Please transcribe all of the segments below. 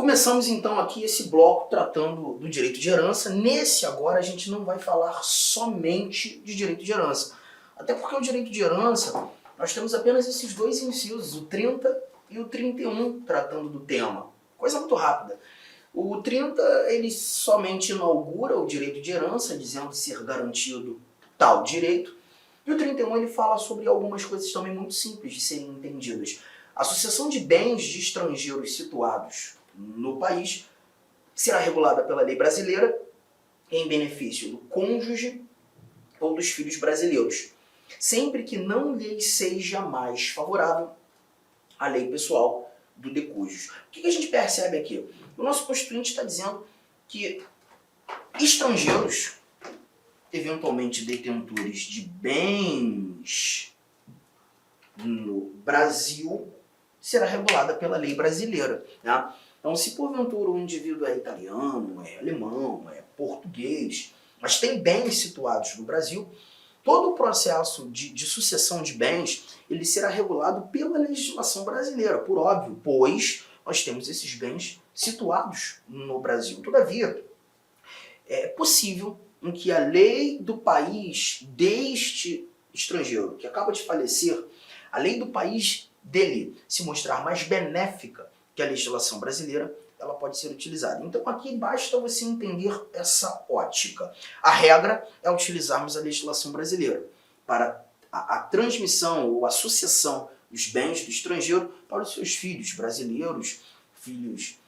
Começamos então aqui esse bloco tratando do direito de herança. Nesse agora a gente não vai falar somente de direito de herança. Até porque o direito de herança, nós temos apenas esses dois incisos, o 30 e o 31, tratando do tema. Coisa muito rápida. O 30, ele somente inaugura o direito de herança, dizendo ser garantido tal direito. E o 31, ele fala sobre algumas coisas também muito simples de serem entendidas. A sucessão de bens de estrangeiros situados no país será regulada pela lei brasileira em benefício do cônjuge ou dos filhos brasileiros, sempre que não lhes seja mais favorável a lei pessoal do decújio. O que a gente percebe aqui? O nosso Constituinte está dizendo que estrangeiros, eventualmente detentores de bens no Brasil, será regulada pela lei brasileira. Né? Então, se porventura um indivíduo é italiano, é alemão, é português, mas tem bens situados no Brasil, todo o processo de sucessão de bens ele será regulado pela legislação brasileira, por óbvio, pois nós temos esses bens situados no Brasil. Todavia, é possível em que a lei do país deste estrangeiro, que acaba de falecer, a lei do país dele se mostrar mais benéfica que a legislação brasileira, ela pode ser utilizada. Então aqui basta você entender essa ótica. A regra é utilizarmos a legislação brasileira para a transmissão ou a sucessão dos bens do estrangeiro para os seus filhos brasileiros, filhos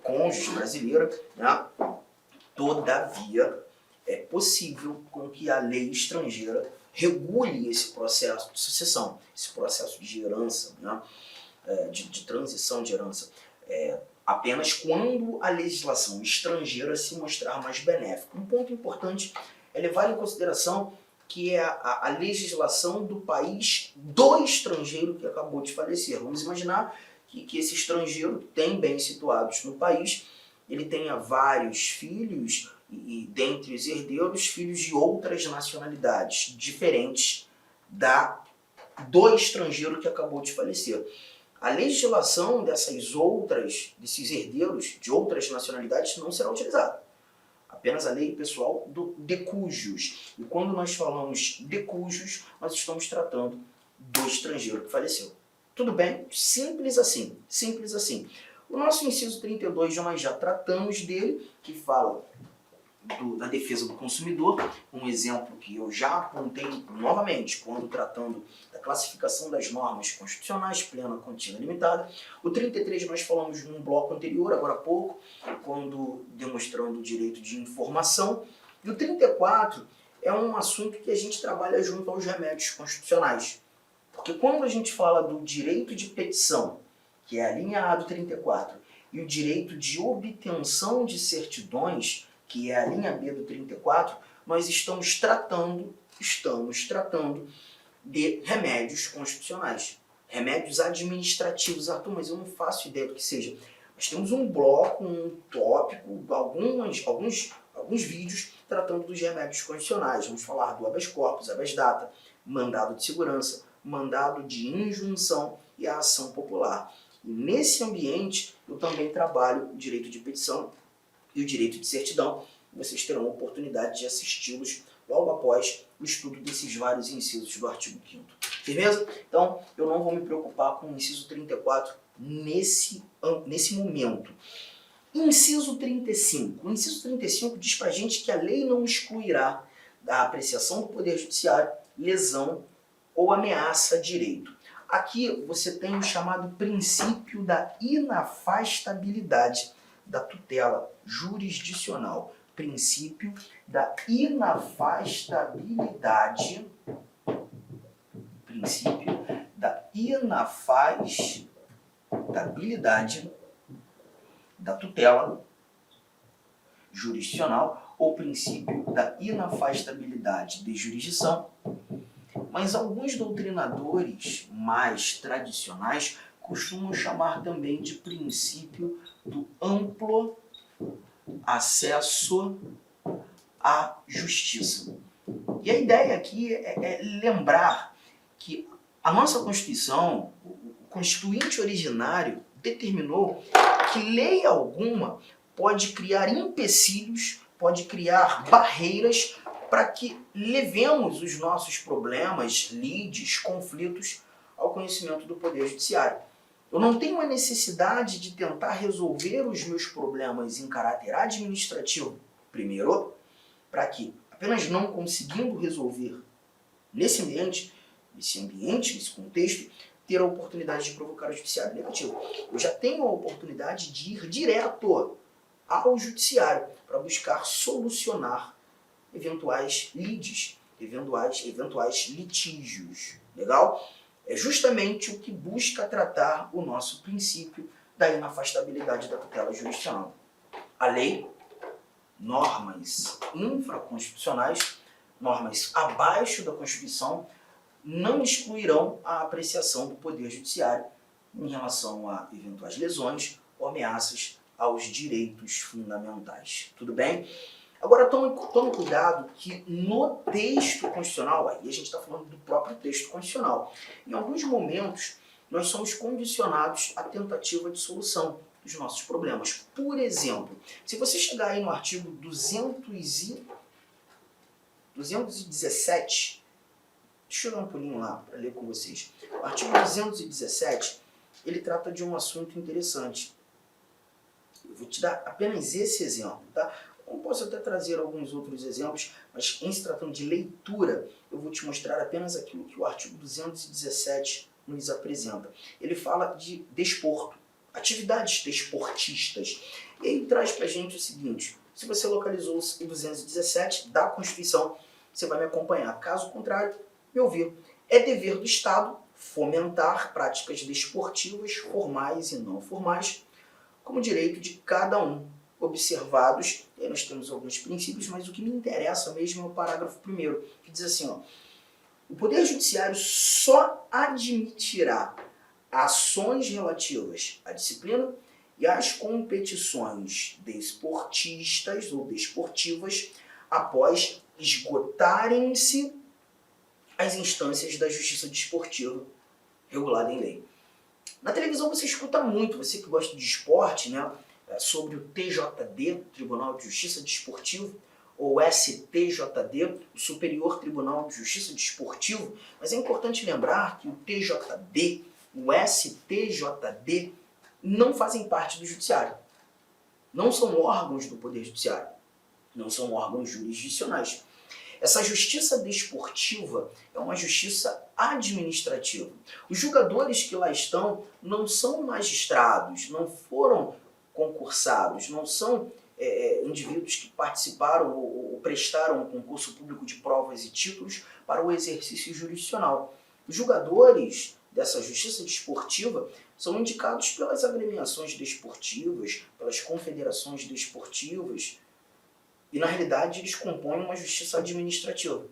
cônjuges brasileiros, né? Todavia, é possível com que a lei estrangeira regule esse processo de sucessão, esse processo de herança, né? de transição de herança, apenas quando a legislação estrangeira se mostrar mais benéfica. Um ponto importante é levar em consideração que é a legislação do país do estrangeiro que acabou de falecer. Vamos imaginar que esse estrangeiro tem bens situados no país, ele tenha vários filhos e dentre os herdeiros, filhos de outras nacionalidades, diferentes do estrangeiro que acabou de falecer. A legislação desses herdeiros de outras nacionalidades não será utilizada. Apenas a lei pessoal do decújios. E quando nós falamos decújios, nós estamos tratando do estrangeiro que faleceu. Tudo bem? Simples assim. Simples assim. O nosso inciso 32, nós já tratamos dele, que fala da defesa do consumidor, um exemplo que eu já apontei novamente quando tratando da classificação das normas constitucionais, plena, contínua, limitada. O 33 nós falamos num bloco anterior, agora há pouco, quando demonstrando o direito de informação. E o 34 é um assunto que a gente trabalha junto aos remédios constitucionais. Porque quando a gente fala do direito de petição, que é a linha A do 34, e o direito de obtenção de certidões, que é a linha B do 34, nós estamos tratando de remédios constitucionais, remédios administrativos. Arthur, mas eu não faço ideia do que seja. Nós temos um bloco, um tópico, alguns vídeos tratando dos remédios constitucionais. Vamos falar do habeas corpus, habeas data, mandado de segurança, mandado de injunção e a ação popular. E nesse ambiente, eu também trabalho o direito de petição e o direito de certidão. Vocês terão a oportunidade de assisti-los logo após o estudo desses vários incisos do artigo 5º. Firmeza? Então, eu não vou me preocupar com o inciso 34 nesse momento. Inciso 35. O inciso 35 diz pra gente que a lei não excluirá da apreciação do Poder Judiciário lesão ou ameaça a direito. Aqui você tem o chamado princípio da inafastabilidade da tutela jurisdicional. Princípio da inafastabilidade. Princípio da inafastabilidade da tutela jurisdicional ou princípio da inafastabilidade de jurisdição. Mas alguns doutrinadores mais tradicionais costumam chamar também de princípio do amplo acesso à justiça. E a ideia aqui é lembrar que a nossa Constituição, o Constituinte originário, determinou que lei alguma pode criar empecilhos, pode criar barreiras para que levemos os nossos problemas, lides, conflitos ao conhecimento do Poder Judiciário. Eu não tenho a necessidade de tentar resolver os meus problemas em caráter administrativo primeiro, para que, apenas não conseguindo resolver nesse ambiente, nesse contexto, ter a oportunidade de provocar o judiciário negativo. Eu já tenho a oportunidade de ir direto ao judiciário para buscar solucionar eventuais lides, eventuais litígios. Legal? É justamente o que busca tratar o nosso princípio da inafastabilidade da tutela jurisdicional. A lei, normas infraconstitucionais, normas abaixo da Constituição, não excluirão a apreciação do Poder Judiciário em relação a eventuais lesões ou ameaças aos direitos fundamentais. Tudo bem? Agora, tome cuidado que no texto constitucional, aí a gente está falando do próprio texto constitucional, em alguns momentos nós somos condicionados à tentativa de solução dos nossos problemas. Por exemplo, se você chegar aí no artigo 217, deixa eu dar um pulinho lá para ler com vocês. O artigo 217, ele trata de um assunto interessante. Eu vou te dar apenas esse exemplo, tá? Eu posso até trazer alguns outros exemplos, mas em se tratando de leitura, eu vou te mostrar apenas aquilo que o artigo 217 nos apresenta. Ele fala de desporto, atividades desportistas. E aí traz pra gente o seguinte: se você localizou o 217 da Constituição, você vai me acompanhar. Caso contrário, me ouvir. É dever do Estado fomentar práticas desportivas, formais e não formais, como direito de cada um, observados, e aí nós temos alguns princípios, mas o que me interessa mesmo é o parágrafo 1º, que diz assim, ó: o Poder Judiciário só admitirá ações relativas à disciplina e às competições desportistas ou desportivas após esgotarem-se as instâncias da justiça desportiva regulada em lei. Na televisão você escuta muito, você que gosta de esporte, né, sobre o TJD, Tribunal de Justiça Desportivo, ou STJD, o Superior Tribunal de Justiça Desportivo, mas é importante lembrar que o TJD, o STJD, não fazem parte do Judiciário. Não são órgãos do Poder Judiciário, não são órgãos jurisdicionais. Essa justiça desportiva é uma justiça administrativa. Os julgadores que lá estão não são magistrados, não foram concursados, não são indivíduos que participaram ou prestaram um concurso público de provas e títulos para o exercício jurisdicional. Os julgadores dessa justiça desportiva são indicados pelas agremiações desportivas, pelas confederações desportivas, e na realidade eles compõem uma justiça administrativa.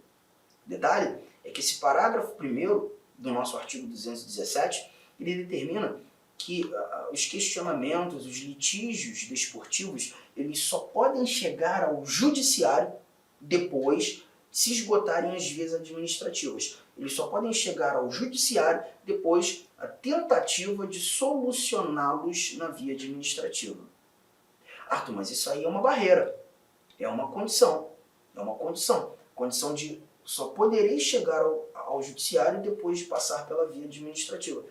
Detalhe é que esse parágrafo 1º do nosso artigo 217, ele determina que os questionamentos, os litígios desportivos, eles só podem chegar ao judiciário depois de se esgotarem as vias administrativas. Eles só podem chegar ao judiciário depois da tentativa de solucioná-los na via administrativa. Arthur, mas isso aí é uma barreira, é uma condição, condição de só poderei chegar ao judiciário depois de passar pela via administrativa.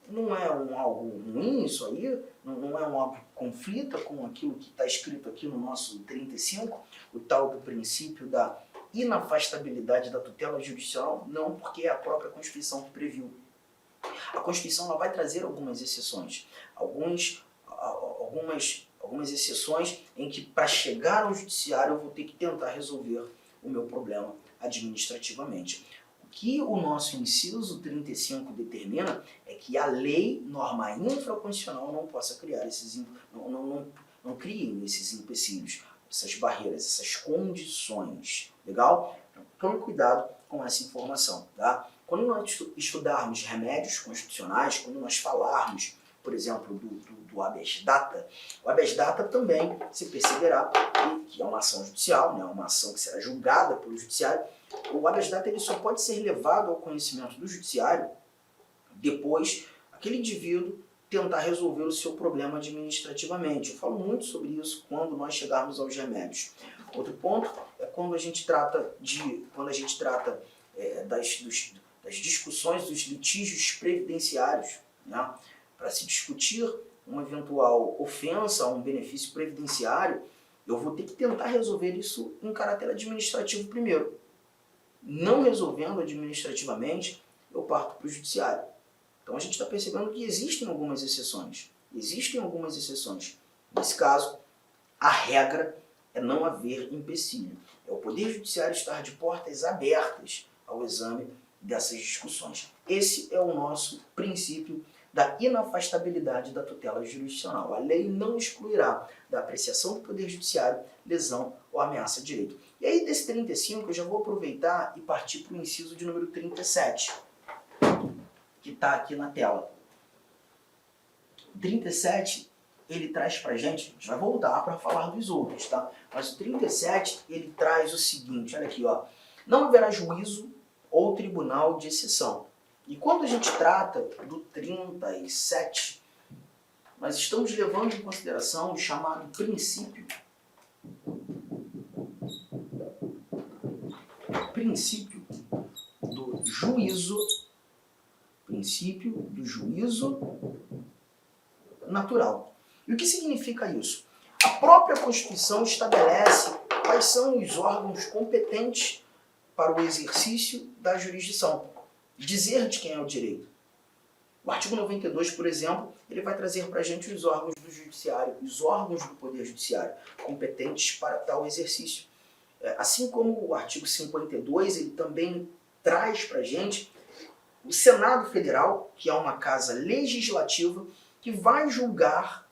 Não é algo ruim isso aí? Não é algo que conflita com aquilo que está escrito aqui no nosso 35, o tal do princípio da inafastabilidade da tutela judicial? Não, porque é a própria Constituição que previu. A Constituição ela vai trazer algumas exceções, algumas exceções em que para chegar ao judiciário eu vou ter que tentar resolver o meu problema administrativamente. O que o nosso inciso 35 determina é que a lei, norma infraconstitucional, não possa criar não criem esses empecilhos, essas barreiras, essas condições. Legal? Então, tome cuidado com essa informação. Tá? Quando nós estudarmos remédios constitucionais, quando nós falarmos, por exemplo, do habeas data, o habeas data também se perceberá que é uma ação judicial, né, uma ação que será julgada pelo judiciário. O habeas data ele só pode ser levado ao conhecimento do judiciário depois aquele indivíduo tentar resolver o seu problema administrativamente. Eu falo muito sobre isso quando nós chegarmos aos remédios. Outro ponto é quando a gente trata das discussões dos litígios previdenciários, né, para se discutir uma eventual ofensa a um benefício previdenciário, eu vou ter que tentar resolver isso em caráter administrativo primeiro. Não resolvendo administrativamente, eu parto para o judiciário. Então a gente está percebendo que existem algumas exceções. Nesse caso, a regra é não haver empecilho. É o Poder Judiciário estar de portas abertas ao exame dessas discussões. Esse é o nosso princípio da inafastabilidade da tutela jurisdicional. A lei não excluirá da apreciação do Poder Judiciário lesão ou ameaça de direito. E aí, desse 35, eu já vou aproveitar e partir para o inciso de número 37, que está aqui na tela. O 37, ele traz para a gente vai voltar para falar dos outros, tá? Mas o 37, ele traz o seguinte, olha aqui, ó. Não haverá juízo ou tribunal de exceção. E quando a gente trata do 37, nós estamos levando em consideração o chamado princípio do juízo natural. E o que significa isso? A própria Constituição estabelece quais são os órgãos competentes para o exercício da jurisdição. Dizer de quem é o direito. O artigo 92, por exemplo, ele vai trazer para a gente os órgãos do judiciário, os órgãos do Poder Judiciário, competentes para tal exercício. Assim como o artigo 52, ele também traz para a gente o Senado Federal, que é uma casa legislativa, que vai julgar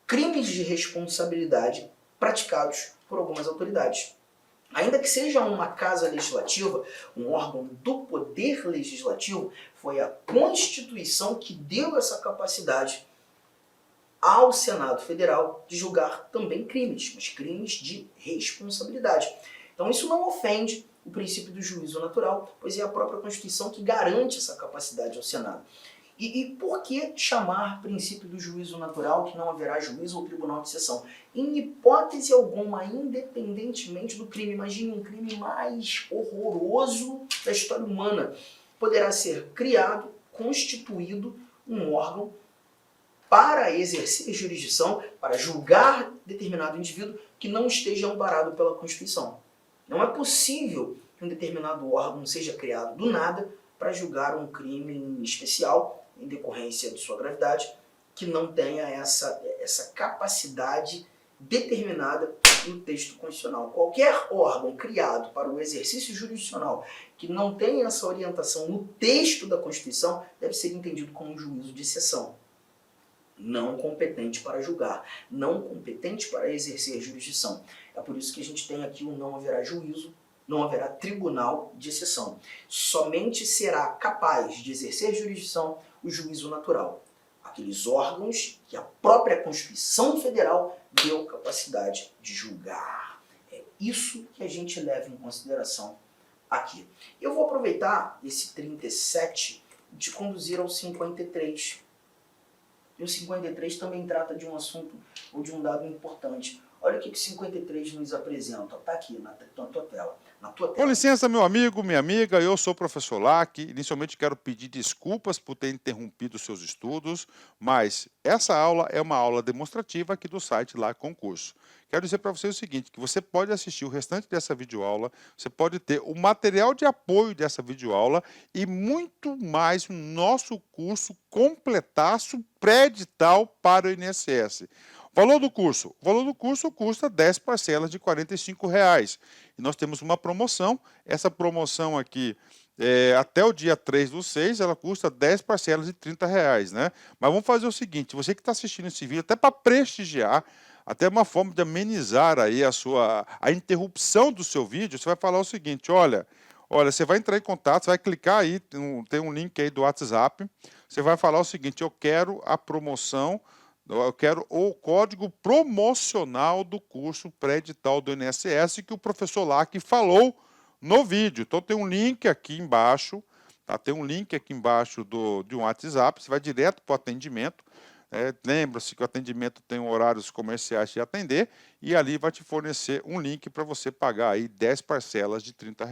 crimes de responsabilidade praticados por algumas autoridades. Ainda que seja uma casa legislativa, um órgão do poder legislativo, foi a Constituição que deu essa capacidade ao Senado Federal de julgar também crimes, mas crimes de responsabilidade. Então isso não ofende o princípio do juízo natural, pois é a própria Constituição que garante essa capacidade ao Senado. E por que chamar princípio do juízo natural que não haverá juízo ou tribunal de exceção? Em hipótese alguma, independentemente do crime, imagine um crime mais horroroso da história humana, poderá ser criado, constituído um órgão para exercer jurisdição, para julgar determinado indivíduo que não esteja amparado pela Constituição. Não é possível que um determinado órgão seja criado do nada para julgar um crime em especial, em decorrência de sua gravidade, que não tenha essa capacidade determinada no texto constitucional. Qualquer órgão criado para o exercício jurisdicional que não tenha essa orientação no texto da Constituição deve ser entendido como um juízo de exceção. Não competente para julgar, não competente para exercer jurisdição. É por isso que a gente tem aqui o não haverá juízo, não haverá tribunal de exceção. Somente será capaz de exercer jurisdição o juízo natural. Aqueles órgãos que a própria Constituição Federal deu capacidade de julgar. É isso que a gente leva em consideração aqui. Eu vou aproveitar esse 37 e te conduzir ao 53. E o 53 também trata de um assunto ou de um dado importante. Olha o que o 53 nos apresenta. Está aqui na tua tela. Com licença, meu amigo, minha amiga, eu sou o professor Lac. Inicialmente quero pedir desculpas por ter interrompido seus estudos, mas essa aula é uma aula demonstrativa aqui do site Lac Concurso. Quero dizer para você o seguinte, que você pode assistir o restante dessa videoaula, você pode ter o material de apoio dessa videoaula e muito mais no nosso curso completaço pré-edital para o INSS. Valor do curso? O valor do curso custa 10 parcelas de R$ 45. E nós temos uma promoção. Essa promoção aqui, até o dia 3/6, ela custa 10 parcelas de R$ 30, né? Mas vamos fazer o seguinte, você que está assistindo esse vídeo, até para prestigiar, até uma forma de amenizar aí a interrupção do seu vídeo, você vai falar o seguinte, olha, você vai entrar em contato, você vai clicar aí, tem um link aí do WhatsApp, você vai falar o seguinte, eu quero a promoção, eu quero o código promocional do curso pré-edital do INSS que o professor Lac falou no vídeo. Então tem um link aqui embaixo, Tá? Tem um link aqui embaixo de um WhatsApp, você vai direto para o atendimento. Lembra-se que o atendimento tem horários comerciais de atender e ali vai te fornecer um link para você pagar aí 10 parcelas de R$ 30.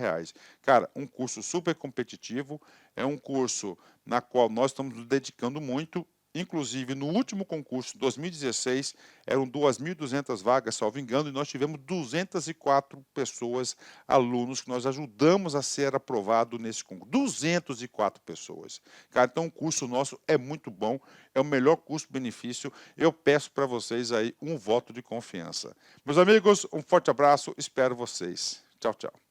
Cara, um curso super competitivo, é um curso na qual nós estamos nos dedicando muito. Inclusive, no último concurso, 2016, eram 2.200 vagas, salvo engano, e nós tivemos 204 pessoas, alunos, que nós ajudamos a ser aprovado nesse concurso. 204 pessoas. Cara, então o curso nosso é muito bom, é o melhor custo-benefício. Eu peço para vocês aí um voto de confiança. Meus amigos, um forte abraço, espero vocês. Tchau, tchau.